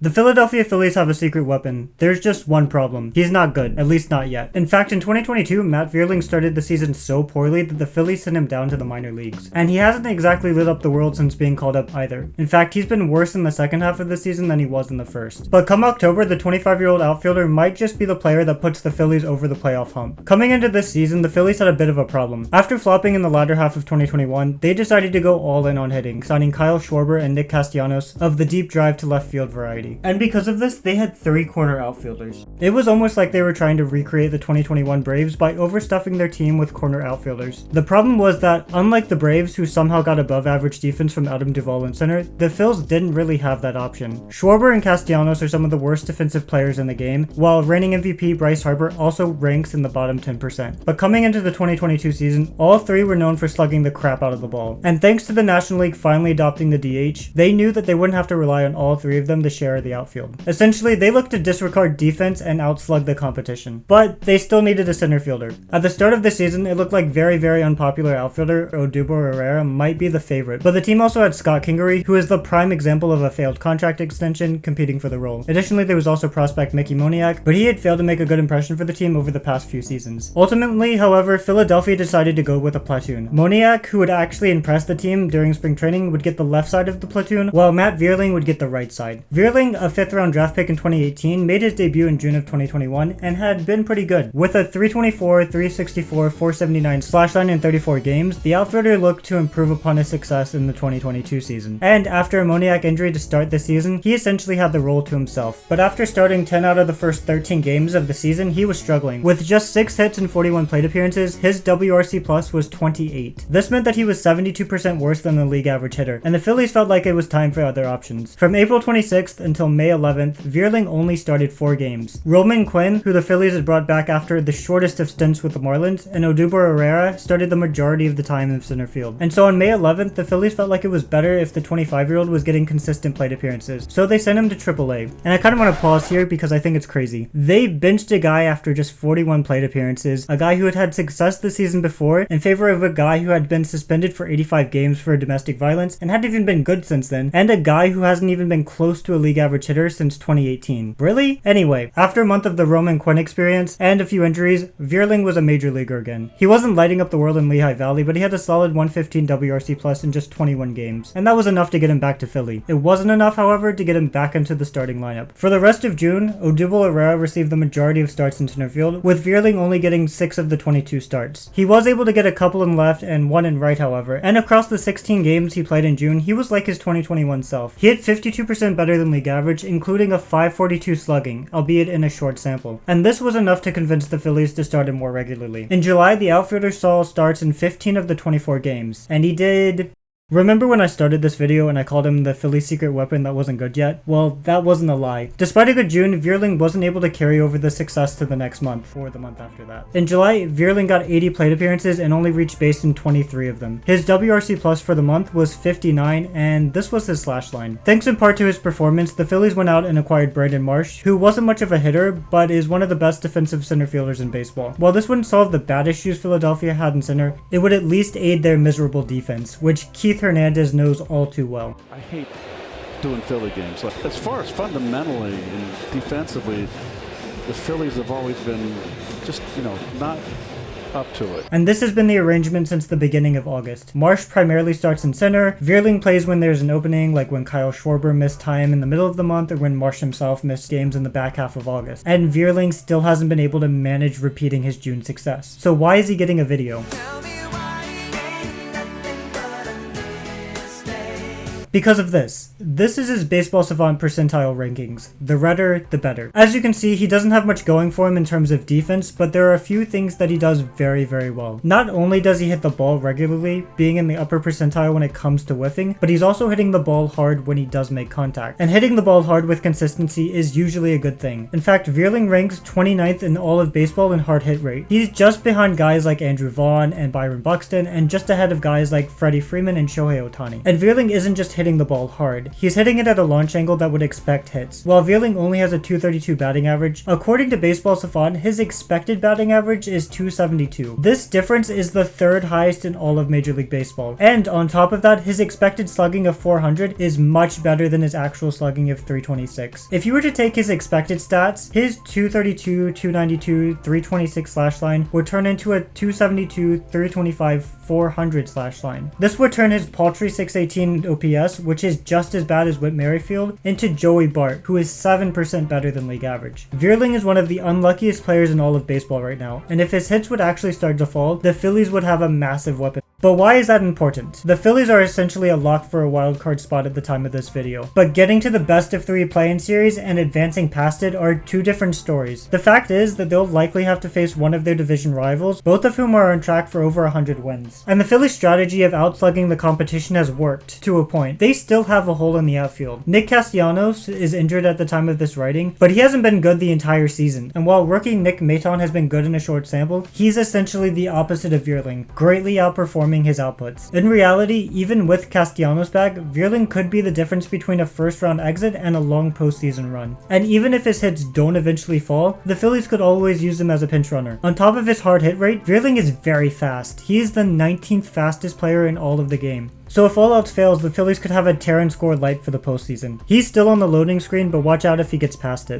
The Philadelphia Phillies have a secret weapon. There's just one problem. He's not good, at least not yet. In fact, in 2022, Matt Vierling started the season so poorly that the Phillies sent him down to the minor leagues. And he hasn't exactly lit up the world since being called up either. In fact, he's been worse in the second half of the season than he was in the first. But come October, the 25-year-old outfielder might just be the player that puts the Phillies over the playoff hump. Coming into this season, the Phillies had a bit of a problem. After flopping in the latter half of 2021, they decided to go all in on hitting, signing Kyle Schwarber and Nick Castellanos of the deep drive to left field variety. And because of this, they had 3 corner outfielders. It was almost like they were trying to recreate the 2021 Braves by overstuffing their team with corner outfielders. The problem was that, unlike the Braves, who somehow got above average defense from Adam Duvall in center, the Phils didn't really have that option. Schwarber and Castellanos are some of the worst defensive players in the game, while reigning MVP Bryce Harper also ranks in the bottom 10%. But coming into the 2022 season, all 3 were known for slugging the crap out of the ball. And thanks to the National League finally adopting the DH, they knew that they wouldn't have to rely on all 3 of them to share the outfield. Essentially, they looked to disregard defense and outslug the competition. But they still needed a center fielder. At the start of the season, it looked like very unpopular outfielder Odubel Herrera might be the favorite. But the team also had Scott Kingery, who is the prime example of a failed contract extension, competing for the role. Additionally, there was also prospect Mickey Moniak, but he had failed to make a good impression for the team over the past few seasons. Ultimately, however, Philadelphia decided to go with a platoon. Moniak, who would actually impress the team during spring training, would get the left side of the platoon, while Matt Vierling would get the right side. Vierling, a 5th round draft pick in 2018, made his debut in June of 2021 and had been pretty good. With a 324, 364, 479 slash line in 34 games, the outfielder looked to improve upon his success in the 2022 season. And after a Moniak injury to start the season, he essentially had the role to himself. But after starting 10 out of the first 13 games of the season, he was struggling. With just 6 hits and 41 plate appearances, his WRC plus was 28. This meant that he was 72% worse than the league average hitter, and the Phillies felt like it was time for other options. From April 26th until May 11th, Vierling only started 4 games. Roman Quinn, who the Phillies had brought back after the shortest of stints with the Marlins, and Odubel Herrera started the majority of the time in center field. And so on May 11th, the Phillies felt like it was better if the 25-year-old was getting consistent plate appearances, so they sent him to AAA. And I kind of want to pause here because I think it's crazy. They benched a guy after just 41 plate appearances, a guy who had had success the season before, in favor of a guy who had been suspended for 85 games for domestic violence and hadn't even been good since then, and a guy who hasn't even been close to a league average hitter since 2018. Really? Anyway, after a month of the Roman Quinn experience and a few injuries, Vierling was a major leaguer again. He wasn't lighting up the world in Lehigh Valley, but he had a solid 115 WRC plus in just 21 games, and that was enough to get him back to Philly. It wasn't enough, however, to get him back into the starting lineup. For the rest of June, Odubel Herrera received the majority of starts in center field, with Vierling only getting 6 of the 22 starts. He was able to get a couple in left and 1 in right, however, and across the 16 games he played in June, he was like his 2021 self. He hit 52% better than league average, including a 542 slugging, albeit in a short sample. And this was enough to convince the Phillies to start him more regularly. In July, the outfielder saw starts in 15 of the 24 games, and he did... Remember when I started this video and I called him the Philly secret weapon that wasn't good yet? Well, that wasn't a lie. Despite a good June, Vierling wasn't able to carry over the success to the next month, or the month after that. In July, Vierling got 80 plate appearances and only reached base in 23 of them. His WRC plus for the month was 59, and this was his slash line. Thanks in part to his performance, the Phillies went out and acquired Brandon Marsh, who wasn't much of a hitter, but is one of the best defensive center fielders in baseball. While this wouldn't solve the bad issues Philadelphia had in center, it would at least aid their miserable defense, which Keith Hernandez knows all too well. I hate doing Philly games. Like, as far as fundamentally and defensively, the Phillies have always been just, not up to it. And this has been the arrangement since the beginning of August. Marsh primarily starts in center, Vierling plays when there's an opening, like when Kyle Schwarber missed time in the middle of the month or when Marsh himself missed games in the back half of August. And Vierling still hasn't been able to manage repeating his June success. So why is he getting a video? Because of this. This is his Baseball Savant percentile rankings. The redder, the better. As you can see, he doesn't have much going for him in terms of defense, but there are a few things that he does very well. Not only does he hit the ball regularly, being in the upper percentile when it comes to whiffing, but he's also hitting the ball hard when he does make contact. And hitting the ball hard with consistency is usually a good thing. In fact, Vierling ranks 29th in all of baseball in hard hit rate. He's just behind guys like Andrew Vaughn and Byron Buxton, and just ahead of guys like Freddie Freeman and Shohei Ohtani. And Vierling isn't just hitting the ball hard. He's hitting it at a launch angle that would expect hits. While Vierling only has a 232 batting average, according to Baseball Savant, his expected batting average is 272. This difference is the third highest in all of Major League Baseball. And on top of that, his expected slugging of 400 is much better than his actual slugging of 326. If you were to take his expected stats, his 232, 292, 326 slash line would turn into a 272, 325, 400 slash line. This would turn his paltry 618 OPS, which is just as bad as Whit Merrifield, into Joey Bart, who is 7% better than league average. Vierling is one of the unluckiest players in all of baseball right now, and if his hits would actually start to fall, the Phillies would have a massive weapon. But why is that important? The Phillies are essentially a lock for a wildcard spot at the time of this video, but getting to the best of 3 play-in series and advancing past it are 2 different stories. The fact is that they'll likely have to face one of their division rivals, both of whom are on track for over 100 wins. And the Phillies' strategy of outslugging the competition has worked, to a point. They still have a hole in the outfield. Nick Castellanos is injured at the time of this writing, but he hasn't been good the entire season, and while rookie Nick Maton has been good in a short sample, he's essentially the opposite of Vierling, greatly outperforming his outputs. In reality, even with Castellanos back, Vierling could be the difference between a first-round exit and a long postseason run. And even if his hits don't eventually fall, the Phillies could always use him as a pinch runner. On top of his hard hit rate, Vierling is very fast. He is the 19th fastest player in all of the game. So if all else fails, the Phillies could have a Terran score light for the postseason. He's still on the loading screen, but watch out if he gets past it.